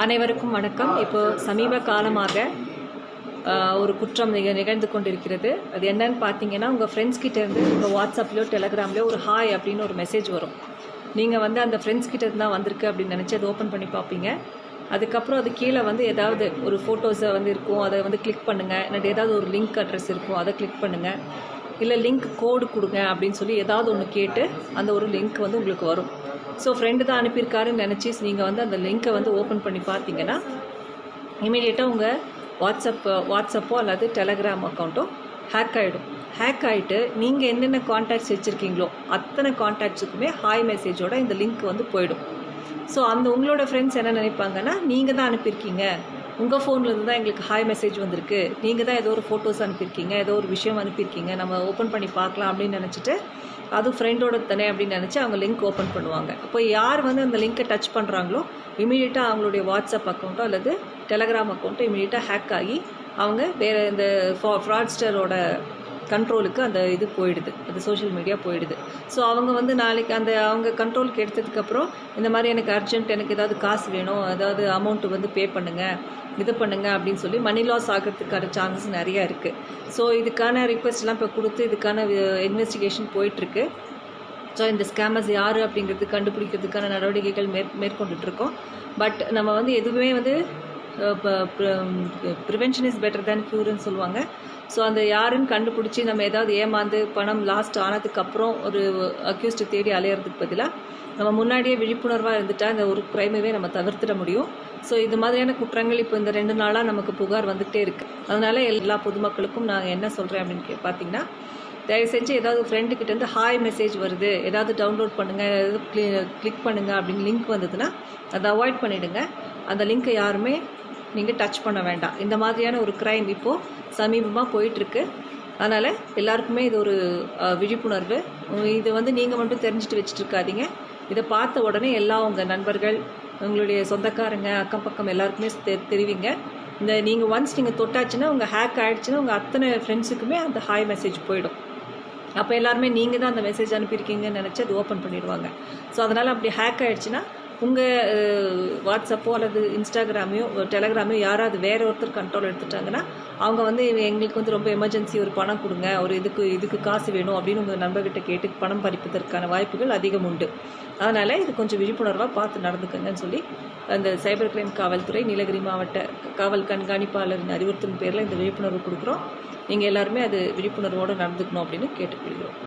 அனைவருக்கும் வணக்கம். இப்போ சமீப காலமாக ஒரு குற்றம் நிகழ்ந்து கொண்டிருக்கிறது. அது என்னன்னு பார்த்தீங்கன்னா, உங்கள் ஃப்ரெண்ட்ஸ் கிட்டேருந்து உங்கள் வாட்ஸ்அப்லையோ டெலகிராம்லையோ ஒரு ஹாய் அப்படின்னு ஒரு மெசேஜ் வரும். நீங்கள் வந்து அந்த ஃப்ரெண்ட்ஸ் கிட்டேருந்து தான் வந்திருக்கு அப்படின்னு நினச்சி அதை ஓப்பன் பண்ணி பார்ப்பீங்க. அதுக்கப்புறம் அது கீழே வந்து ஏதாவது ஒரு ஃபோட்டோஸை வந்து இருக்கும், அதை வந்து கிளிக் பண்ணுங்கள். இல்லாட்டி ஏதாவது ஒரு லிங்க் அட்ரஸ் இருக்கும், அதை கிளிக் பண்ணுங்கள். இல்லை லிங்க் கோடு கொடுங்க அப்படின்னு சொல்லி ஏதாவது ஒன்று கேட்டு அந்த ஒரு லிங்க் வந்து உங்களுக்கு வரும். ஸோ ஃப்ரெண்டு தான் அனுப்பியிருக்காருன்னு நினச்சி நீங்கள் வந்து அந்த லிங்க்கை வந்து ஓப்பன் பண்ணி பார்த்தீங்கன்னா இமீடியட்டாக உங்கள் வாட்ஸ்அப்போ அல்லது டெலகிராம் அக்கௌண்ட்டோ ஹேக் ஆகிடும். ஹேக் ஆகிட்டு நீங்கள் என்னென்ன கான்டாக்ட்ஸ் வச்சுருக்கீங்களோ அத்தனை கான்டாக்ட்ஸுக்குமே ஹாய் மெசேஜோட இந்த லிங்க் வந்து போயிடும். ஸோ அந்த உங்களோட ஃப்ரெண்ட்ஸ் என்ன நினைப்பாங்கன்னா, நீங்கள் தான் அனுப்பியிருக்கீங்க, உங்கள் ஃபோன்லேருந்து தான் எங்களுக்கு ஹாய் மெசேஜ் வந்திருக்கு, நீங்கள் தான் ஏதோ ஒரு ஃபோட்டோஸ் அனுப்பியிருக்கீங்க, ஏதோ ஒரு விஷயம் அனுப்பியிருக்கீங்க, நம்ம ஓப்பன் பண்ணி பார்க்கலாம் அப்படின்னு நினச்சிட்டு அது ஃப்ரெண்டோட தானே அப்படின்னு நினச்சி அவங்க லிங்க் ஓப்பன் பண்ணுவாங்க. இப்போ யார் வந்து அந்த லிங்க்கை டச் பண்ணுறாங்களோ இமீடியட்டாக அவங்களுடைய வாட்ஸ்அப் அக்கௌண்ட்டோ அல்லது டெலகிராம் அக்கௌண்ட்டோ இமீடியட்டாக ஹேக் ஆகி அவங்க வேறு இந்த ஃப்ராட்ஸ்டரோட கண்ட்ரோலுக்கு அந்த இது போயிடுது, அது சோஷியல் மீடியா போயிடுது. ஸோ அவங்க வந்து நாளைக்கு அந்த அவங்க கண்ட்ரோலுக்கு எடுத்ததுக்கப்புறம் இந்த மாதிரி எனக்கு அர்ஜென்ட், எனக்கு ஏதாவது காசு வேணும், ஏதாவது அமௌண்ட்டு வந்து பே பண்ணுங்கள், இது பண்ணுங்கள் அப்படின்னு சொல்லி மணி லாஸ் ஆகிறதுக்கான சான்சஸ் நிறையா இருக்குது. ஸோ இதுக்கான ரிக்வெஸ்ட்லாம் இப்போ கொடுத்து இதுக்கான இன்வெஸ்டிகேஷன் போயிட்டுருக்கு. ஸோ இந்த ஸ்கேமர்ஸ் யார் அப்படிங்கிறது கண்டுபிடிக்கிறதுக்கான நடவடிக்கைகள் மேற்கொண்டுட்ருக்கோம். பட் நம்ம வந்து எதுவுமே வந்து ப்ரிவென்ஷன் இஸ் பெட்டர் தேன் க்யூர்னு சொல்லுவாங்க. ஸோ அந்த யாருன்னு கண்டுபிடிச்சி நம்ம ஏதாவது ஏமாந்து பணம் லாஸ்ட் ஆனதுக்கப்புறம் ஒரு அக்யூஸ்டு தேடி அலையிறதுக்கு பதிலாக நம்ம முன்னாடியே விழிப்புணர்வாக இருந்துட்டால் இந்த ஒரு க்ரைமைவே நம்ம தவிர்த்திட முடியும். ஸோ இது மாதிரியான குற்றங்கள் இப்போ இந்த 2 நாளாக நமக்கு புகார் வந்துகிட்டே இருக்குது. அதனால் எல்லா பொதுமக்களுக்கும் நான் என்ன சொல்கிறேன் அப்படின்னு பார்த்தீங்கன்னா, தயவு செஞ்சு ஏதாவது ஃப்ரெண்டுக்கிட்டேருந்து ஹாய் மெசேஜ் வருது, ஏதாவது டவுன்லோட் பண்ணுங்கள், ஏதாவது கிளிக் பண்ணுங்கள் அப்படின்னு லிங்க் வந்ததுன்னா அதை அவாய்ட் பண்ணிவிடுங்க. அந்த லிங்க்கை யாருமே நீங்கள் டச் பண்ண வேண்டாம். இந்த மாதிரியான ஒரு க்ரைம் இப்போது சமீபமாக போயிட்டுருக்கு. அதனால் எல்லாருக்குமே இது ஒரு விழிப்புணர்வு. இது வந்து நீங்கள் மட்டும் தெரிஞ்சுட்டு வச்சுட்டு இருக்காதீங்க. இதை பார்த்த உடனே எல்லா உங்கள் நண்பர்கள், உங்களுடைய சொந்தக்காரங்க, அக்கம் பக்கம் எல்லாருக்குமே தெரிவிங்க. இந்த நீங்கள் ஒன்ஸ் நீங்கள் தொட்டாச்சுன்னா உங்கள் ஹேக் ஆகிடுச்சுன்னா உங்கள் அத்தனை ஃப்ரெண்ட்ஸுக்குமே அந்த ஹாய் மெசேஜ் போயிடும். அப்போ எல்லாருமே நீங்கள் தான் அந்த மெசேஜ் அனுப்பியிருக்கீங்கன்னு நினச்சி அது ஓப்பன் பண்ணிடுவாங்க. ஸோ அதனால் அப்படி ஹேக் ஆகிடுச்சுன்னா உங்கள் வாட்ஸ்அப்போ அல்லது இன்ஸ்டாகிராமையோ டெலகிராமையோ யாராவது வேறு ஒருத்தர் கண்ட்ரோல் எடுத்துட்டாங்கன்னா அவங்க வந்து எங்களுக்கு வந்து ரொம்ப எமர்ஜென்சி, ஒரு பணம் கொடுங்க, ஒரு இதுக்கு காசு வேணும் அப்படின்னு உங்கள் நண்பர்கிட்ட கேட்டு பணம் பறிப்பதற்கான வாய்ப்புகள் அதிகம் உண்டு. அதனால் இது கொஞ்சம் விழிப்புணர்வாக பார்த்து நடந்துக்கங்கன்னு சொல்லி அந்த சைபர் கிரைம் காவல்துறை நீலகிரி மாவட்ட காவல் கண்காணிப்பாளரின் அறிவுறுத்தின் பேரில் இந்த விழிப்புணர்வு கொடுக்குறோம். நீங்கள் எல்லாருமே அது விழிப்புணர்வோடு நடந்துக்கணும் அப்படின்னு கேட்டுக்கொள்கிறோம்.